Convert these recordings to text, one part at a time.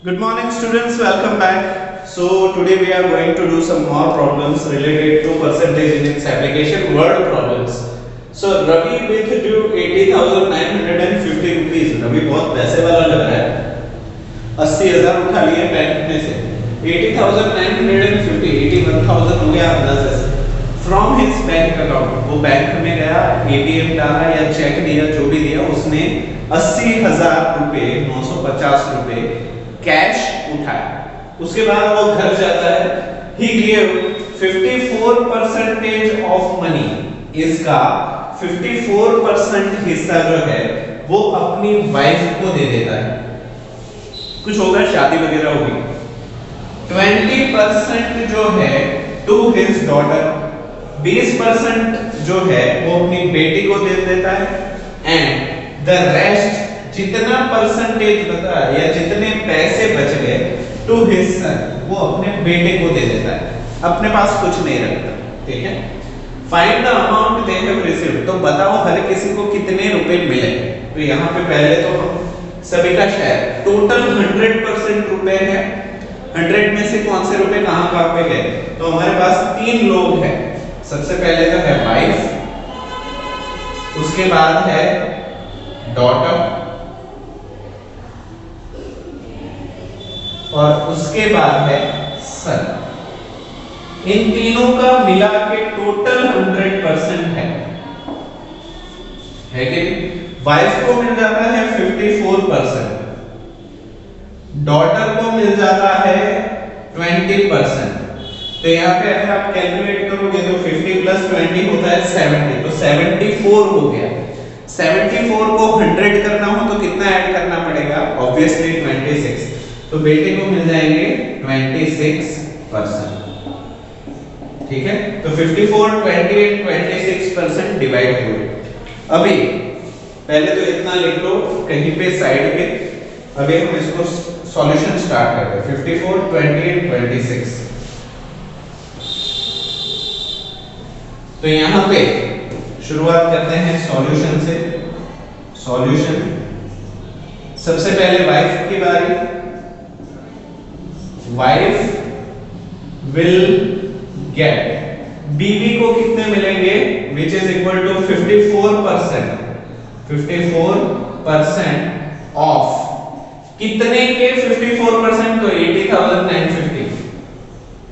Good morning students, welcome back. So today we are going to do some more problems related to percentage in its application, word problems. So Ravi with due 80,950 rupees. Ravi बहुत पैसे वाला लग रहा है. 80,000 उठा लिए bank में से. 80,950, 81,000 हो गया अंदाज़े से. From his bank account, वो बैंक में गया, ATM डाला या चेक दिया, जो भी दिया, उसने 80,000 रुपए, 950 रुपए कैश उठाया. उसके बाद वो घर जाता है. He gave 54% of money. इसका 54% हिस्सा जो है वो अपनी वाइफ को दे देता है. कुछ होगा, शादी वगैरह होगी. 20% जो है to his daughter, 20% जो है वो अपनी बेटी को दे देता है. एंड द रेस्ट, जितना परसेंटेज बचा या जितने पैसे बच गए, टू हिज सन, वो अपने बेटे को दे देता है. अपने पास कुछ नहीं रखता. ठीक है. Find the amount they have received. तो बताओ हर किसी को कितने रुपए मिले. तो यहाँ पे पहले तो हम सभी का शेयर, टोटल 100% रुपए है. 100 में से कौन से रुपए कहाँ पे गए. तो हमारे पास 3 लोग हैं. सबसे पहले तो है वाइफ, उसके बाद है डॉटर, और उसके बाद है सन. इन तीनों का मिला के टोटल 100% है कि वाइफ को मिल जाता है 54%, डॉटर को मिल जाता है 20%. तो यहाँ पे अगर आप कैलकुलेट करोगे तो 50 प्लस 20 होता है 70. तो 74 हो गया. 74 को 100 करना हो तो कितना ऐड करना पड़ेगा? ऑब्वियसली 26. तो बेटे को मिल जाएंगे 26%. ठीक है. तो 54, 28, 26% डिवाइड हुए. अभी पहले तो इतना लिख लो कहीं पे साइड पे. अभी हम इसको सॉल्यूशन स्टार्ट करते हैं. 54, 28, 26. तो यहां पे शुरुआत करते हैं सॉल्यूशन से. सॉल्यूशन, सबसे पहले वाइफ की बारी. वाइफ विल गेट, बीवी को कितने मिलेंगे? Which is equal to 54%. 54% of कितने के 54%? तो 80,950.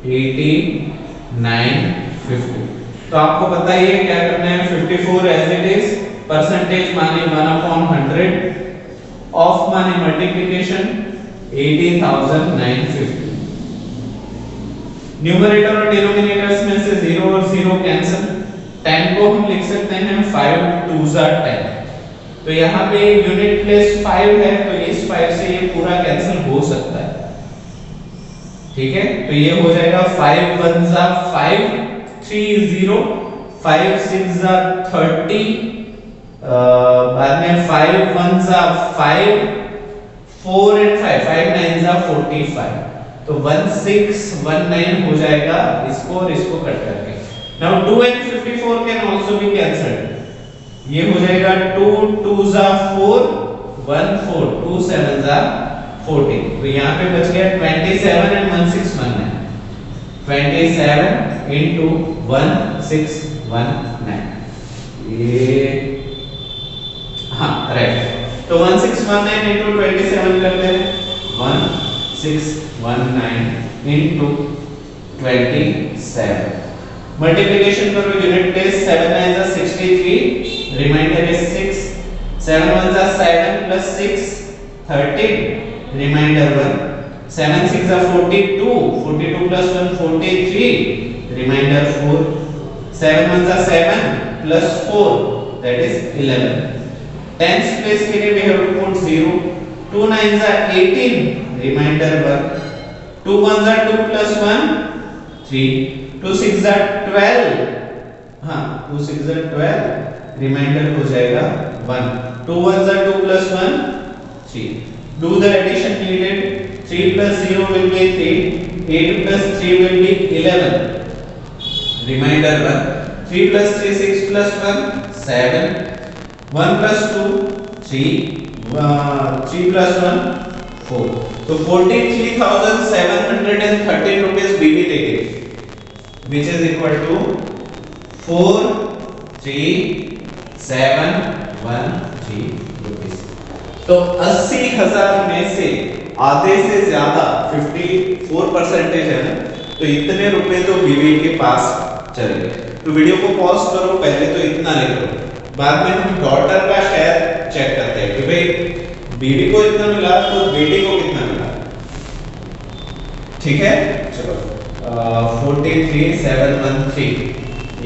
80,950. तो आपको पता ही है क्या करना है. 54 एज इट इज, परसेंटेज माने 1/100, ऑफ माने मल्टीप्लिकेशन, 80,950. न्यूमरेटर और डिनोमिनेटर्स में से 0 और 0 कैंसिल. 10 को हम लिख सकते हैं 5 2s are 10. तो यहाँ पे यूनिट प्लेस 5 है, तो इस 5 से ये पूरा कैंसिल हो सकता है. ठीक है. तो ये हो जाएगा 5 1s are 5, 3 0, 5 6s are 30, बाद में 5 1s are 5, 4 and 5, 5 9s are 45. तो 1619 हो जाएगा इसको और इसको कट करके. Now 2 and 54 can also be cancelled. ये हो जाएगा 2 2s are 4, 1 4, 2 7s are 14. तो यहाँ पे बच गया 27 and 1619. 27 into 1619. ये हाँ राइट. तो 1619 into 27 करते हैं. 1619 into 27. मल्टीप्लिकेशन करो, unit place. 7 9s are 63, remainder is 6. 7 1s are 7 plus 6 13, remainder 1. 7 6 are 42, 42 plus 1 43, remainder 4. 7 1s are 7 plus 4, that is 11. Tens place के लिए we have to put 0. 2 9s are 18, reminder 1. 2 1s are 2 plus 1 3. 2 6s are 12. हाँ 2 6s are 12, reminder हो जाएगा 1. 2 1s are 2 plus 1 3. Do the addition needed. 3 plus 0 will be 3. 8 plus 3 will be 11. Remainder 1. 3 plus 3 6 plus 1 7. 1 plus 2 3. 3 plus 1 4, तो 43,713 rupees बीवी लेगी, which is equal to 43,713 rupees. तो 80,000 में से आधे से ज्यादा 54% है ना, तो इतने रुपए तो बीवी के पास चले गए। तो वीडियो को पॉज करो, पहले तो इतना लिख लो, बाद में हम डॉटर का शेयर चेक करते हैं कि भाई बीवी को इतना मिला तो बेटी को कितना मिला। ठीक है, चलो 43,713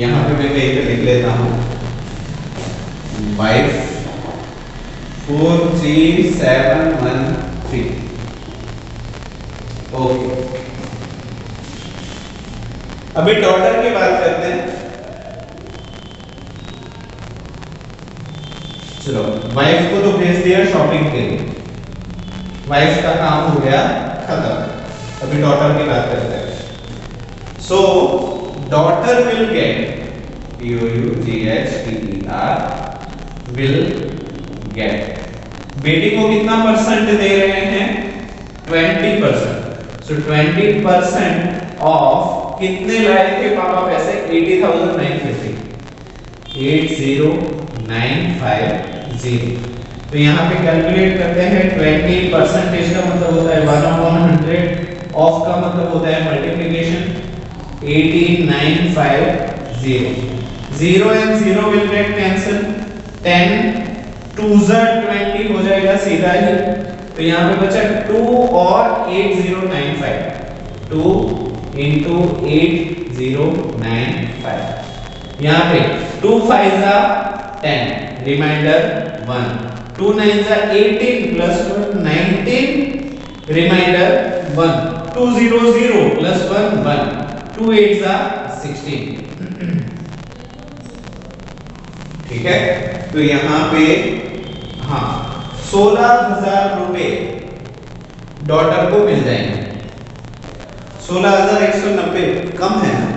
यहाँ पे मैं कहीं पे लिख लेता हूँ, वाइफ 43,713। ओके, अभी डॉटर की बात करते हैं। चलो, वाइफ को तो भेज दिया शॉपिंग के लिए, वाइफ का काम हो गया खत्म। अभी डॉटर की बात करते हैं। So daughter will get, DOUGHTER will get, बेटी को कितना परसेंट दे रहे हैं? 20%। सो 20% ऑफ कितने लाए थे पापा पैसे? 80,950, 80,950। तो यहाँ पे कैलकुलेट करते हैं 20% का मतलब होता है 1/100, ऑफ का मतलब होता है multiplication 18,950। 0 and 0 will get cancel, 10 2s are 20 हो जाएगा सीधा ही। तो यहाँ पे बचा 2 और 8095, 2 into 8095। यहाँ पे 2 5s are 10, remainder 1, 2 9s are 18 plus 19, remainder 1, 2 0 0 plus 1 1, 2 8s are 16। ठीक है, तो यहाँ पे हाँ 16,000 रुपए डॉटर को मिल जाएंगे। 16,190 कम है ना?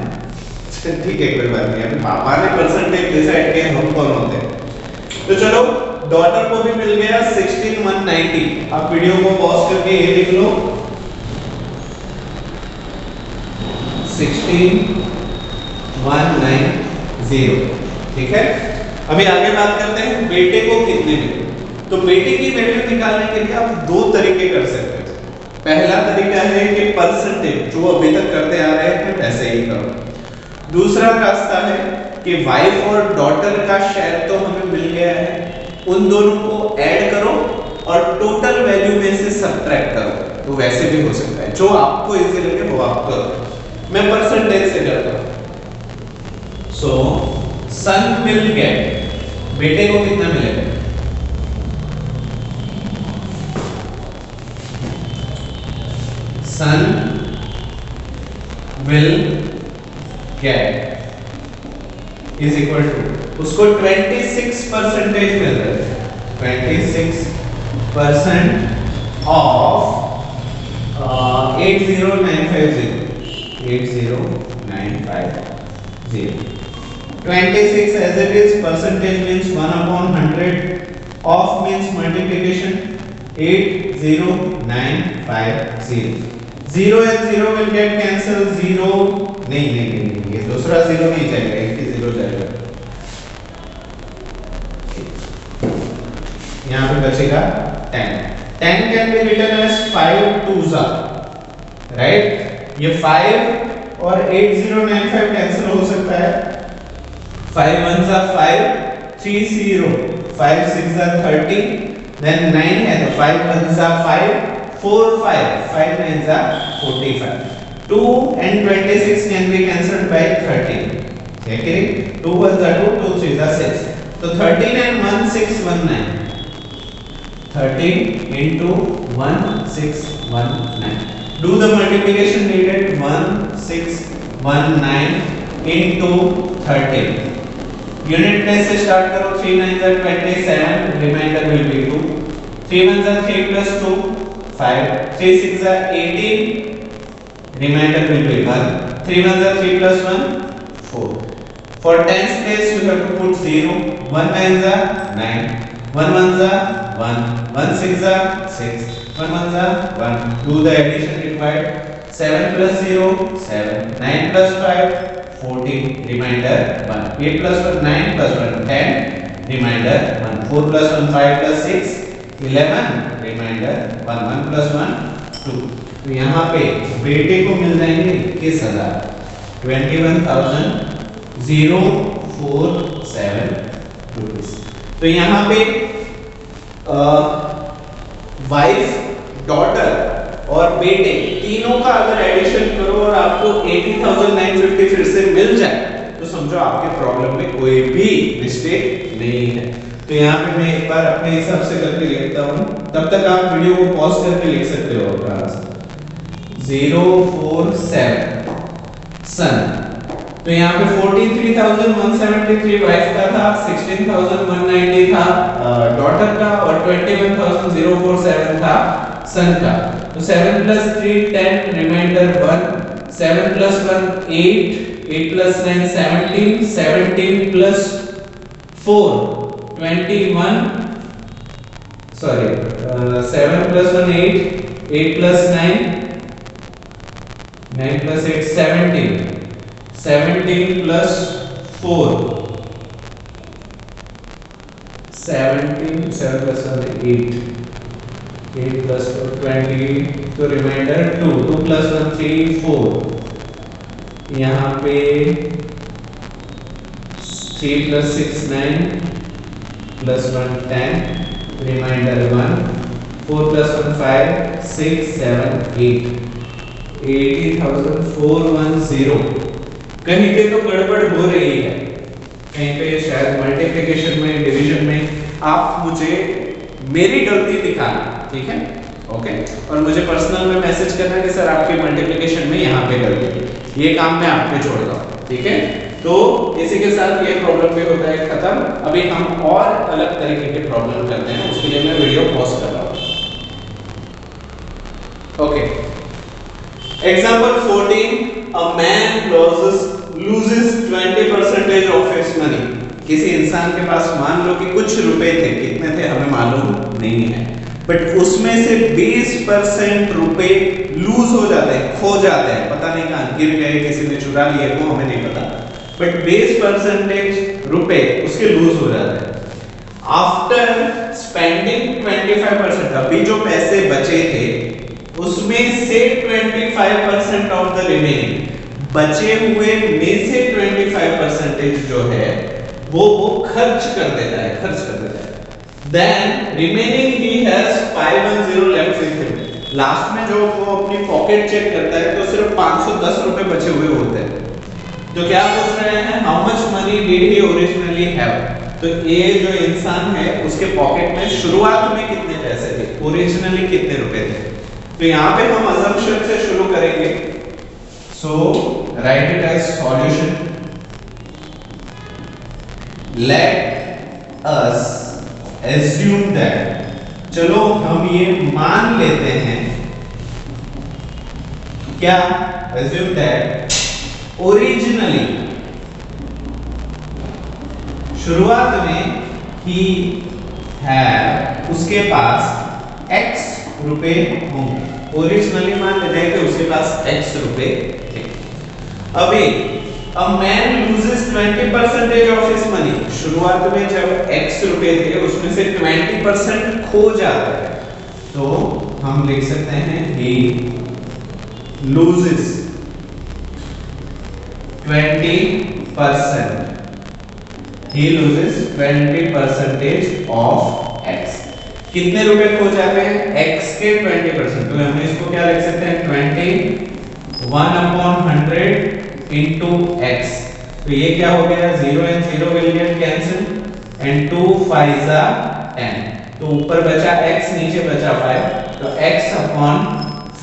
ठीक है, कोई बात नहीं, अभी पापा ने परसेंटेज डिसाइड किया, हम कौन होते हैं। तो चलो, डॉटर को भी मिल गया 16,190। आप वीडियो को पॉज करके ये लिख लो, 16,190। ठीक है, अभी आगे बात करते हैं बेटे को कितने मिले। तो बेटे की वैल्यू निकालने के लिए आप दो तरीके कर सकते हैं। पहला तरीका है कि परसेंटेज जो अभी तक करते आ रहे हैं वैसे ही करो। दूसरा रास्ता है कि वाइफ और डॉटर का शेयर तो हमें मिल गया है, उन दोनों को ऐड करो और टोटल वैल्यू में से सबट्रैक्ट करो। तो वैसे भी हो सकता है, जो आपको इजी लगे वो आप करो। मैं परसेंटेज से करता हूं। सो सन विल गेट, बेटे को कितना मिलेगा? Son will get is equal to, उसको 26% मिल रहा है, 26% of 80,950, 80,950। 26 as it is, percentage means 1/100, off means multiplication 80,950। 0 and 0 will get cancelled, 0 नहीं, ये दूसरा 0 नहीं जाएगा, एक ही 0 जाएगा। यहाँ पे बचेगा 10 can be written as 5 2s are, right? ये 5 और 8095 कैंसिल हो सकता है। 5 1s are 5, 3 0, 5 6s are 30, then 9 है तो 5 1s are 5, 4 5, 5 9s are 45। 2 and 26 can be cancelled by 13, okay? 2 1s are 2, 2 3s are 6, तो 13 and 1619, 13 into 1619। Do the multiplication needed, 1619 into 13। Unit place से start करो, 3 9s are 27, remainder will be 2, 3 1s are 3 plus 2 5, 3 6s are 18, remainder will be 1, 3 1s are 3 plus 1 4। For tens place you have to put 0, 1 9s are 9, 1 1s are 1, 1 6s are 6, 1 1 जा 1, do the addition required. 7 plus 0 7, 9 plus 5 14, remainder 1. 8 plus 1 9 plus 1 10, remainder 1. 4 plus 1 5 plus 6 11, remainder 1. 1 plus 1 2. तो यहाँ पे बेटे को मिल जाएंगे 21,000, 21,047 rupees. तो यहाँ पे वाइफ, डॉटर और बेटे तीनों का अगर एडिशन करो और आपको 80,950 फिर से मिल जाए तो समझो आपके प्रॉब्लम में कोई भी मिस्टेक नहीं है। तो यहाँ पे मैं एक बार अपने हिसाब से करके लिखता हूँ, तब तक आप वीडियो को पॉज करके लिख सकते हो अपना आंसर। 047 सन, तो यहाँ पे 43,173 वाइफ का था, 16,190 था डॉटर का और 21,047 था सन का। तो 7 plus 3 10, remainder 1, 7 plus 1 8, 8 plus 9 17, 17 plus 4 21, 7 plus 1 8, 8 plus 9 9 plus 8 17, 17 plus 4 17, 7 plus 1 8, 8 plus 4 20, तो रिमाइंडर 2, 2 plus 1 3 4, यहाँ पे 3 plus 6 9 plus 1 10, रिमाइंडर 1, 4 plus 1 5 6 7 8, 80,410। कहीं पे तो गड़बड़ हो रही है, कहीं पे शायद मल्टीप्लिकेशन में, डिवीजन में। आप मुझे मेरी गलती दिखाना, ठीक है? ओके, और मुझे पर्सनल में मैसेज करना कि सर आपकी मल्टीप्लिकेशन में यहाँ पे गलती है। ये काम मैं आप पे छोड़ रहा हूँ, ठीक है? तो इसी के साथ ये प्रॉब्लम भी होता है खत्म। अभी हम और अलग तरीके के प्रॉब्लम करते हैं, उसके लिए मैं वीडियो पॉज कर रहा हूँ। Okay, example 14, a man loses 20% of his money। किसी इंसान के पास मान लो कि कुछ रुपए थे, कितने थे हमें मालूम नहीं है, बट उसमें से 20% रुपए लूज हो जाते हैं, खो जाते हैं, पता नहीं कहां गिर गए, किसी ने चुरा लिए, वो हमें नहीं पता, बट 20% रुपए उसके लूज हो जाते हैं। आफ्टर स्पेंडिंग 25%, अभी जो पैसे बचे थे उसमें से 25% ऑफ द रिमेनिंग, बचे हुए में से 25% जो है वो खर्च कर देता है, then remaining he has 510 left with him। Last में जो वो अपनी पॉकेट चेक करता है तो सिर्फ 510 रुपए बचे हुए होते हैं। तो क्या पूछ रहे हैं, how much money did he originally have. तो ये जो इंसान है उसके पॉकेट में शुरुआत में कितने पैसे थे, ओरिजिनली कितने रुपए थे। तो यहाँ पे हम assumption से शुरू करेंगे। So write it as solution। Let us assume that, चलो हम ये मान लेते हैं, क्या assume that originally शुरुआत में he have उसके पास x रुपए होंगे। ओरिजिनली मान लेते हैं कि उसके पास x रुपए थे। अभी a man loses 20% of his money। शुरुआत में जब x रुपए थे उसमें से 20% खो जाता है, तो हम लिख सकते हैं he loses 20%। he loses 20% of x। कितने रुपए खो जाते हैं, x के 20%। तो हम इसको क्या लिख सकते हैं, 21/100 into x। तो ये क्या हो गया, 0 and 0 will get cancelled and 2 5s are 10। तो ऊपर बचा x, नीचे बचा 5, तो x upon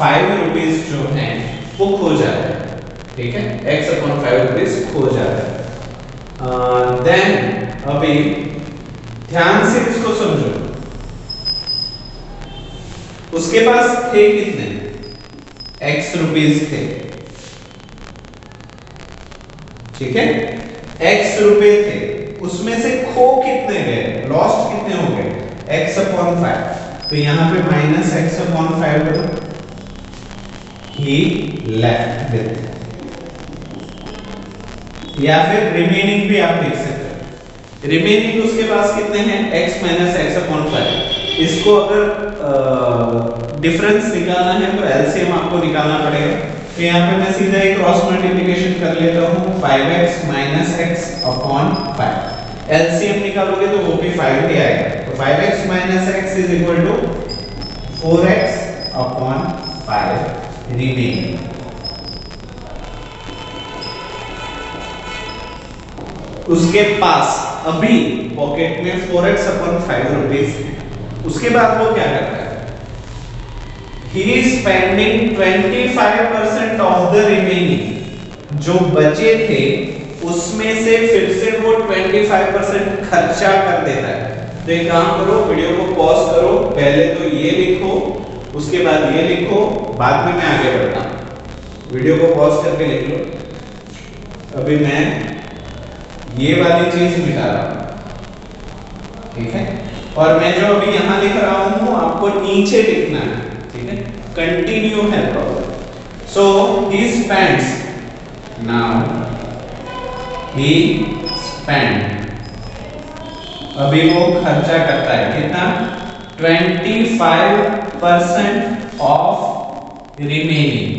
5 रुपीस जो है वो खो जाता है, ठीक है? x upon 5 रुपीस खो जाता है। देन अभी ध्यान से इसको समझो, उसके पास थे कितने, x रुपीस थे, ठीक है? x रुपए थे, उसमें से खो कितने गए, लॉस्ट कितने हो गए, x upon 5। तो तो यहाँ पे -x/5 करो, he left with, या फिर रिमेनिंग भी आप लिख सकते हो। रिमेनिंग उसके पास कितने हैं, x - x/5। इसको अगर डिफरेंस निकालना है तो एलसीएम आपको निकालना पड़ेगा। तो यहाँ पे मैं सीधा एक क्रॉस मल्टीप्लिकेशन कर लेता हूँ, 5x - x/5। एलसीएम निकालोगे तो वो भी 5 ही आएगा। तो 5x - x is equal to 4x/5 remaining. उसके पास अभी पॉकेट में 4x/5 रुपीस है। उसके बाद वो क्या करता है, he is spending 25% of the remaining। जो बचे थे उसमें से फिर से वो 25% खर्चा कर देता है। तो एक काम करो, वीडियो को पॉज करो, पहले तो ये लिखो, उसके बाद ये लिखो, बाद में मैं आगे बढ़ता हूं। वीडियो को पॉज करके लिख लो। अभी मैं ये वाली चीज मिटा रहा हूं, ठीक है, और मैं जो अभी यहां लिख रहा हूं आपको नीचे लिखना है, ठीक है, कंटिन्यू है problem. So he spends, now he spend, अभी वो खर्चा करता है कितना, 25% ऑफ रिमेनिंग।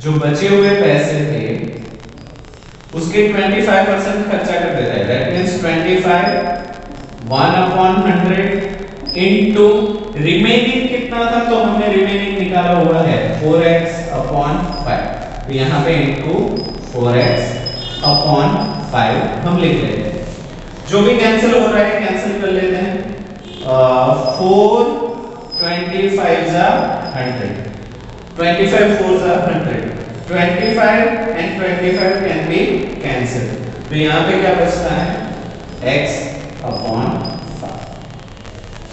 जो बचे हुए पैसे थे उसके 25% खर्चा कर देता है। दैट मींस 25 1/100 इनटू रिमेनिंग कितना था, तो हमने रिमेनिंग निकाला हुआ है 4x/5। तो यहाँ पे इनटू 4x/5 हम लिख लेते हैं। जो भी कैंसिल हो रहा है कैंसिल कर लेते हैं। 4 25 100, 25 4 100, 25 and 25 can be cancelled। तो यहाँ पे क्या बचता है, x/5,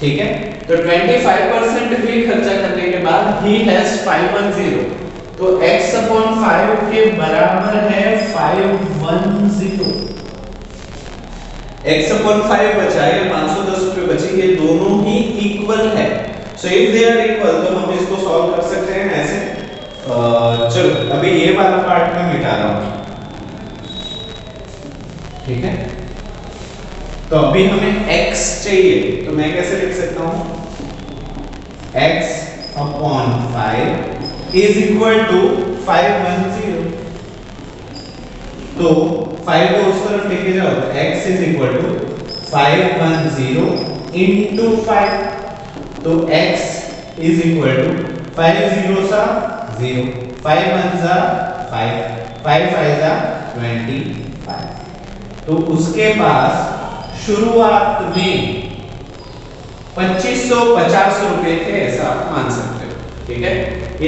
ठीक है। तो 25% भी खर्चा करने के बाद he has 510, तो x/5 के बराबर है 510। x/5 बचा है, 510 रुपए बचे, ये दोनों ही इक्वल है। So if they are equal तो हम इसको सॉल्व कर सकते हैं ऐसे। चलो अभी ये वाला पार्ट मैं मिटा रहा हूं, ठीक है। तो अभी हमें x चाहिए, तो मैं कैसे लिख सकता हूं, x/5 इज इक्वल टू 510। तो 5 को उस तरफ लेके जाओ, तो x is equal to 510 into 5। तो x इज इक्वल टू 5 0 सा 0, 5 1 सा 5, 5 5 सा 25। तो उसके पास शुरुआत में 2550 रुपए थे, ऐसा आप मान सकते हो, ठीक है।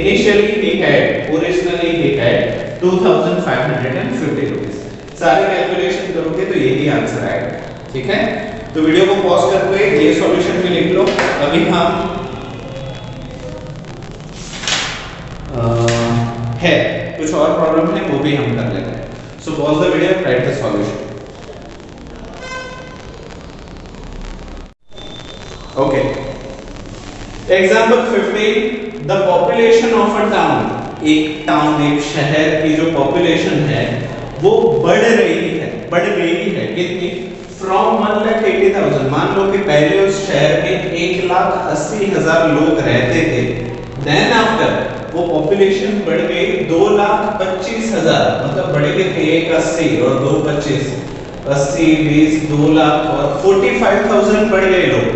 Initially he had, originally he had 2550 rupees. सारे कैलकुलेशन करोगे तो यही आंसर आएगा, ठीक है। तो वीडियो को पॉज करके ये सॉल्यूशन भी लिख लो। अभी हम है कुछ और प्रॉब्लम है वो भी हम कर लेते हैं। So pause the video, right the solution. Okay, example 15, the population of a town. एक टाउन, एक शहर की जो पॉपुलेशन है वो बढ़ रही है कितनी, फ्रॉम 1,80,000। मान लो कि पहले उस शहर में 1,80,000 लोग रहते थे, देन आफ्टर वो पॉपुलेशन बढ़ गई 2,25,000, मतलब बढ़े थे 1,80 और 2,25, 80 20 2 लाख और 45,000 बढ़ गए लोग।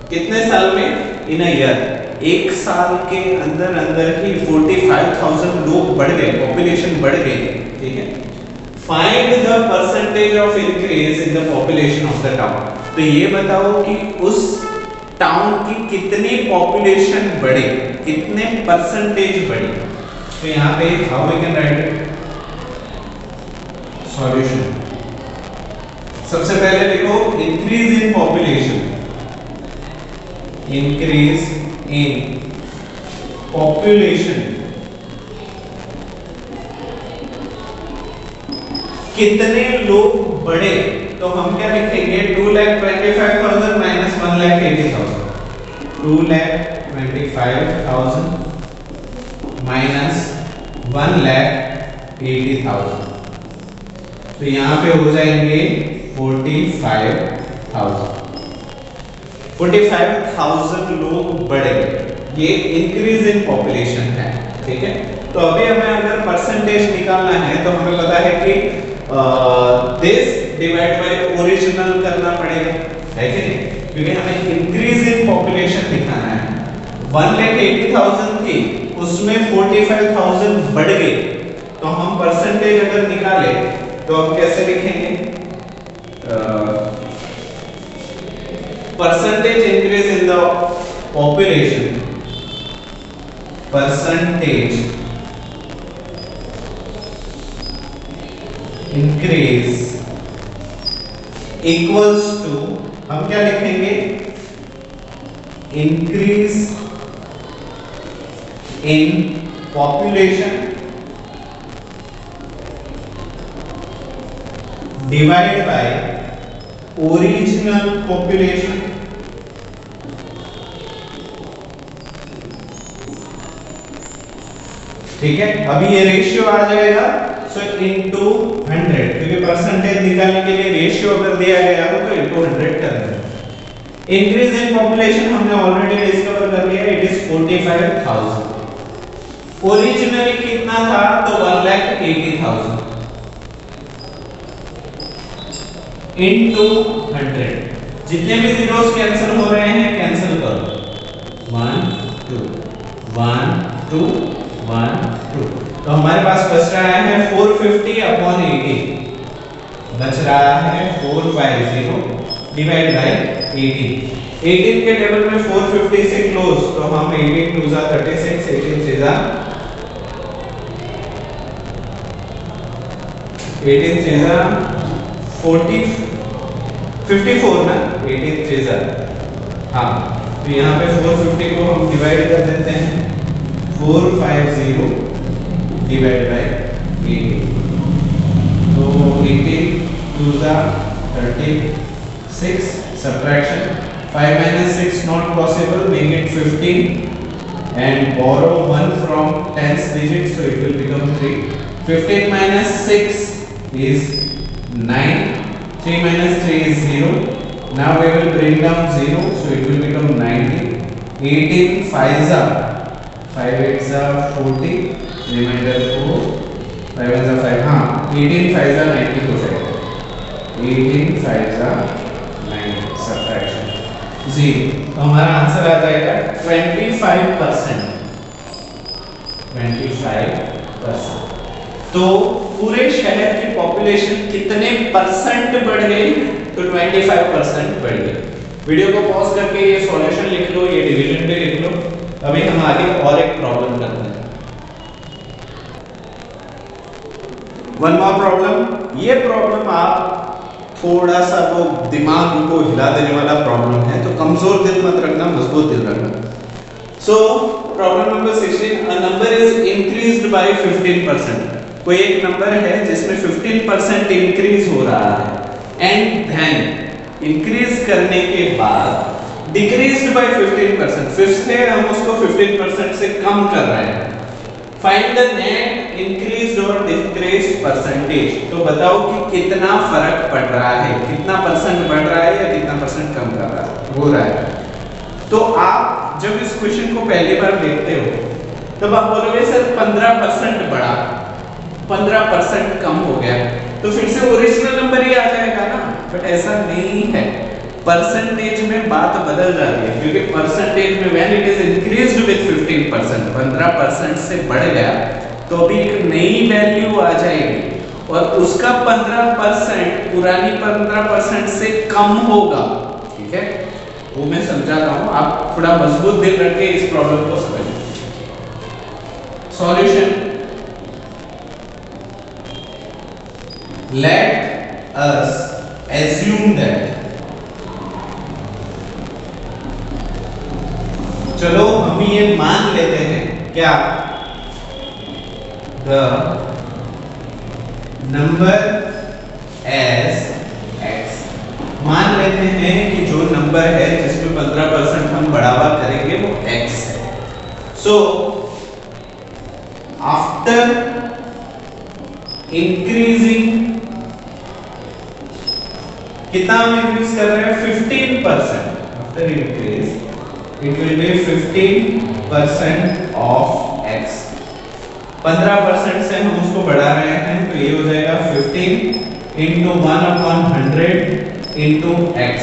कितने साल में, इन अ ईयर, एक साल के अंदर अंदर ही 45,000 लोग बढ़ गए, पॉपुलेशन बढ़ गई, ठीक है। Find the percentage of increase in the population of the town. तो ये बताओ कि उस टाउन की कितनी पॉपुलेशन बढ़ी, कितने परसेंटेज बढ़ी। तो यहाँ पे how we can write it, solution. सबसे पहले देखो increase in population, increase in population कितने लोग बढ़े, तो हम क्या लिखेंगे 2,25,000 - 1,80,000। 2,25,000 माइनस 1,80,000, तो यहाँ पे हो जाएंगे 45,000 लोग बढ़े। ये इंक्रीज इन पॉपुलेशन है, ठीक है। तो अभी हमें अगर परसेंटेज निकालना है तो हमें पता है कि दिस डिवाइड बाय ओरिजिनल करना पड़ेगा, है कि नहीं, क्योंकि हमें इंक्रीज इन पॉपुलेशन दिखाना है। 1,80,000 थी, उसमें 45,000 बढ़ गए, तो हम परसेंटेज अगर निकाले तो हम कैसे लिखेंगे? Percentage increase in the population, percentage increase equals to, हम क्या लिखेंगे? Increase in population divide by original population, ठीक है। अभी ये रेशियो आ जाएगा, सो इनटू 100, क्योंकि परसेंटेज निकालने के लिए रेशियो अगर दिया गया हो तो इनटू 100 करना है। इंक्रीज इन पॉपुलेशन हमने ऑलरेडी डिस्कवर कर लिया, इट इज 45,000। ओरिजिनली कितना था? तो 1,80,000 इनटू 100। जितने भी जीरोस कैंसिल हो रहे हैं कैंसिल करो, 1 2 1 2 1 2, तो हमारे पास बच रहा है 450 अपॉन 18, बच रहा है 450 डिवाइड बाय 18। 18 के टेबल में 450 से क्लोज, तो हम 18 2 जा 36, 18 से जा 40 54 ना, 18 से जा, हाँ, तो यहाँ पे 450 को हम डिवाइड कर देते हैं, 450 डिवाइड बाय 18, तो 18 2 जा 36, subtraction 5 minus 6 not possible, make it 15 and borrow 1 from 10th digit, so it will become 3. 15 minus 6 is 9, 3 minus 3 is 0. Now we will bring down 0, so it will become 90. 18 5s are 5 8s are 40, remainder 4, 5 1s are 5, हाँ 18 5s are 90 हो जाएगा, 18 5s are 90, subtraction 0, तो हमारा answer आ जाएगा 25%। तो पूरे शहर की पॉपुलेशन कितने परसेंट बढ़ गई? तो 25% बढ़ गई। वीडियो को पॉज करके ये सॉल्यूशन लिख लो, ये डिवीजन भी लिख लो। अभी हम आगे और एक प्रॉब्लम करते हैं। One more problem. ये प्रॉब्लम आप थोड़ा सा वो दिमाग को हिला देने वाला प्रॉब्लम है, तो कमजोर दिल मत रखना, मजबूत दिल रखना। So problem number 16, a number is increased by 15%। कोई एक नंबर है जिसमें 15% इंक्रीज हो रहा है, एंड देन इंक्रीज करने के बाद डिक्रीज्ड बाय 15%, फिर से हम उसको 15% से कम कर रहे हैं। फाइंड द नेट इंक्रीज्ड और डिक्रीज्ड परसेंटेज। तो बताओ कि कितना फर्क पड़ रहा है, कितना परसेंट बढ़ रहा है या कितना परसेंट कम कर रहा है हो रहा है। तो आप जब इस क्वेश्चन को पहली बार देखते हो तब आप बोलोगे सर 15% बढ़ा, 15% कम हो गया, तो फिर से ओरिजिनल नंबर ही आ जाएगा ना, बट ऐसा नहीं है। परसेंटेज में बात बदल जाती है, क्योंकि परसेंटेज में when it is increased with 15%, 15% से बढ़ गया तो अभी एक नई वैल्यू आ जाएगी और उसका 15% पुरानी 15% से कम होगा, ठीक है। वो मैं समझाता हूं, आप थोड़ा मजबूत दिल रख के इस प्रॉब्लम को समझिए। Solution, let us assume that, चलो हम ये मान लेते हैं क्या, the number as x मान लेते हैं कि जो नंबर है जिसमें 15% हम बढ़ावा करेंगे वो x है। सो आफ्टर इंक्रीजिंग, कितना हम इंक्रीज कर रहे हैं 15%, after increase it will be 15% of x। 15% से हम उसको बढ़ा रहे हैं तो ये हो जाएगा 15 इंटू 1/100 इंटू x।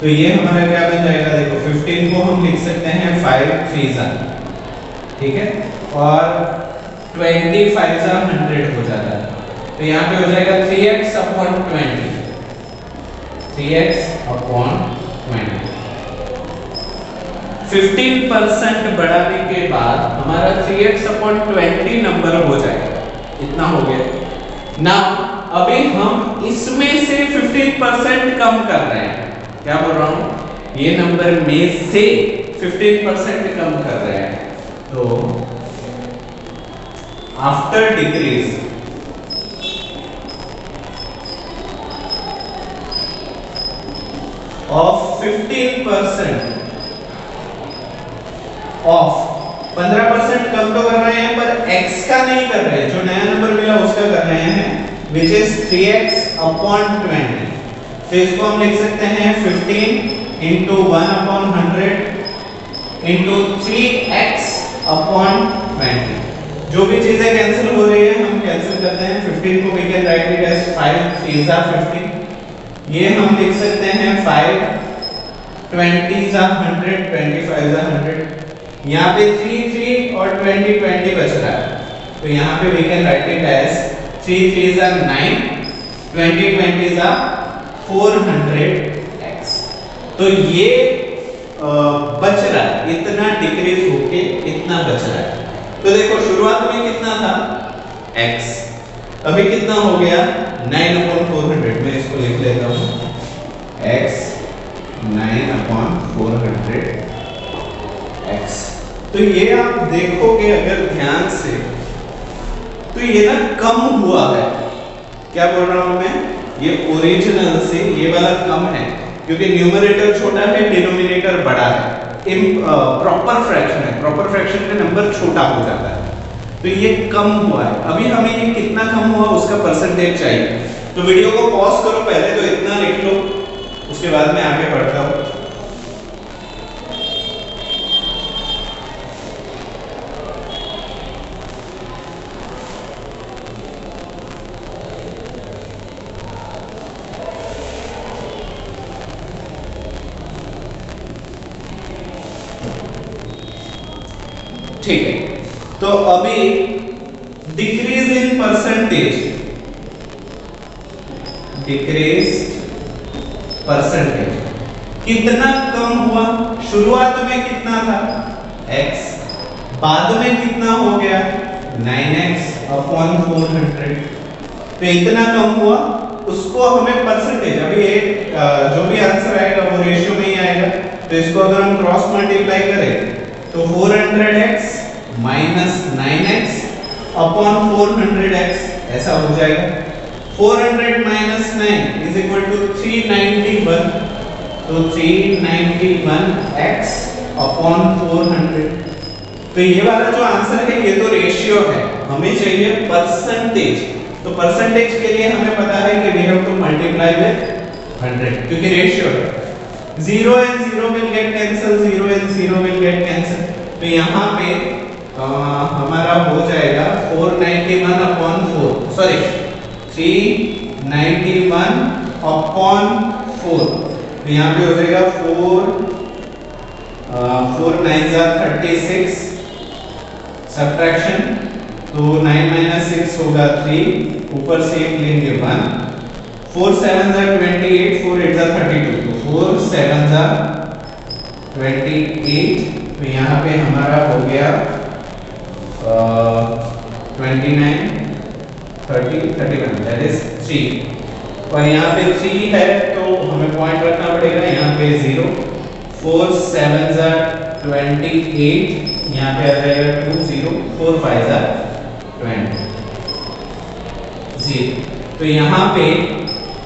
तो ये हमारा क्या बन जाएगा, देखो 15 को हम लिख सकते हैं 5 3 ठीक है, और 25 100 हो जाता है। तो यहाँ पे हो जाएगा 3x अपॉन 20, 3x अपॉन 20। 15% बढ़ाने के बाद हमारा 3x अपॉन 20 नंबर हो जाएगा, इतना हो गया ना। अभी हम इसमें से 15% कम कर रहे हैं, क्या बोल रहा हूं, ये नंबर में से 15% कम कर रहे हैं। तो आफ्टर डिक्रीज ऑफ 15% ऑफ 15% कम तो कर रहे हैं पर x का नहीं कर रहे हैं, जो नया नंबर मिला उसका कर रहे हैं, which is 3x upon 20। तो इसको हम लिख सकते हैं 15 into 1/100 into 3x upon 20। जो भी चीजें कैंसिल हो रही है हम कैंसिल करते हैं। 15 को we can write it as 5 3s are 15, ये हम लिख सकते हैं 5 20s are 100 25s are 100। यहाँ पे 3 3 और 20 20 बच रहा है, तो यहाँ पे we can write it as 3 3s are 9 20 20s are 400x। तो ये बच रहा है, इतना डिक्रीज होके इतना बच रहा है। तो देखो शुरुआत में कितना था x, अभी कितना हो गया 9/400। मैं इसको लिख लेता हूँ x 9/400 x। तो ये आप देखोगे अगर ध्यान से तो ये ना कम हुआ है, क्या बोल रहा हूं मैं, ये ओरिजिनल से ये वाला कम है क्योंकि न्यूमरेटर छोटा है डिनोमिनेटर बड़ा है। प्रॉपर फ्रैक्शन है, प्रॉपर फ्रैक्शन में नंबर छोटा हो जाता है, तो ये कम हुआ है। अभी हमें ये कितना कम हुआ उसका परसेंटेज चाहिए, तो वीडियो को पॉज करो पहले, तो इतना लिख लो, उसके बाद मैं आगे बढ़ता हूं। ठीक है, तो अभी decrease in percentage, decrease percentage कितना कम हुआ, शुरुआत में कितना था x, बाद में कितना हो गया 9x/400। तो इतना कम हुआ, उसको हमें परसेंटेज, अभी एक जो भी आंसर आएगा वो रेशियो में ही आएगा, तो इसको अगर हम क्रॉस मल्टीप्लाई करें तो 400x माइनस 9x/400x ऐसा हो जाएगा। 400 माइनस 9 इज इक्वल टू 391, तो 391x/400। तो ये वाला जो आंसर है ये तो रेशियो है, हमें चाहिए परसेंटेज। तो परसेंटेज के लिए हमें पता है कि we have to multiply with 100 क्योंकि रेशियो है। 0 and 0 will get cancel, 0 and 0 will get cancel। तो यहाँ पे हमारा हो जाएगा 491/4, सॉरी 391/4। तो यहाँ पे हो जाएगा 4 9s are 36, सब्ट्रैक्शन, तो 9 - 6 होगा 3, ऊपर से एक लेंगे 1, 4 7s are 28, 4 8s are 32, तो 4 7s are 28। तो यहाँ पे हमारा हो गया 29 30 31, दैट इज 3। और यहाँ पे 3 है तो हमें पॉइंट रखना पड़ेगा, यहाँ पे 0, 4 7s are 28, यहाँ पे आ जाएगा 2 0, 4 5s are 20 0। तो यहाँ पे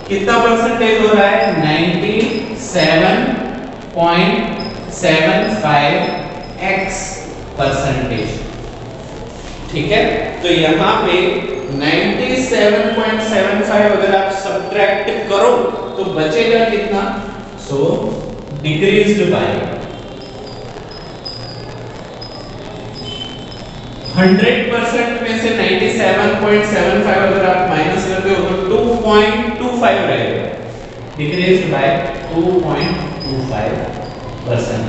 कितना परसेंटेज हो रहा है? 97.75x percentage. ठीक है, तो यहां पे 97.75 अगर आप सब्ट्रैक्ट करो तो बचेगा कितना? सो डिक्रीज्ड बाय 100% में से 97.75 अगर आप माइनस करते हो तो 2.25 रहेगा, डिक्रीज्ड बाय 2.25%।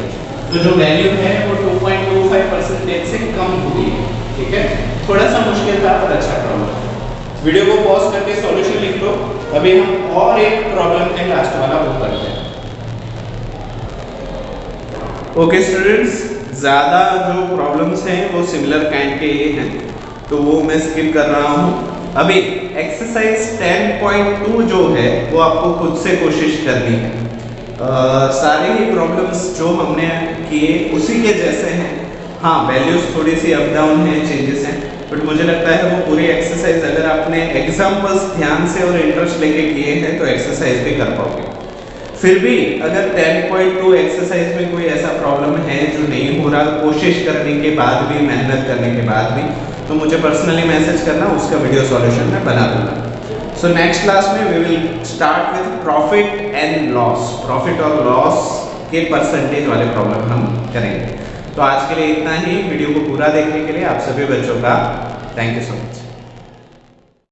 तो जो वैल्यू है वो 2.25% से कम हुई है। ठीक है, थोड़ा सा मुश्किल था पर अच्छा प्रॉब्लम। वीडियो को पॉज करके सॉल्यूशन लिख लो। अभी हम और एक प्रॉब्लम है लास्ट वाला वो करते हैं। ओके स्टूडेंट्स, ज्यादा जो प्रॉब्लम्स हैं वो सिमिलर काइंड के ही हैं, तो वो मैं स्किप कर रहा हूं। अभी एक्सरसाइज 10.2 जो है वो आपको खुद से कोशिश करनी है। सारे ही प्रॉब्लम्स जो हमने किए उसी के जैसे हैं। हाँ, वैल्यूज थोड़ी सी अप डाउन है, चेंजेस हैं, बट मुझे लगता है वो पूरी एक्सरसाइज अगर आपने एग्जांपल्स ध्यान से और इंटरेस्ट लेके किए हैं तो एक्सरसाइज भी कर पाओगे। फिर भी अगर 10.2 एक्सरसाइज में कोई ऐसा प्रॉब्लम है जो नहीं हो रहा, कोशिश करने के बाद भी, मेहनत करने के बाद भी, तो मुझे पर्सनली मैसेज करना, उसका वीडियो सॉल्यूशन मैं बना दूंगा। सो नेक्स्ट क्लास में we will start with profit and loss. Profit और लॉस के परसेंटेज वाले प्रॉब्लम हम करेंगे। तो आज के लिए इतना ही। वीडियो को पूरा देखने के लिए आप सभी बच्चों का थैंक यू सो मच।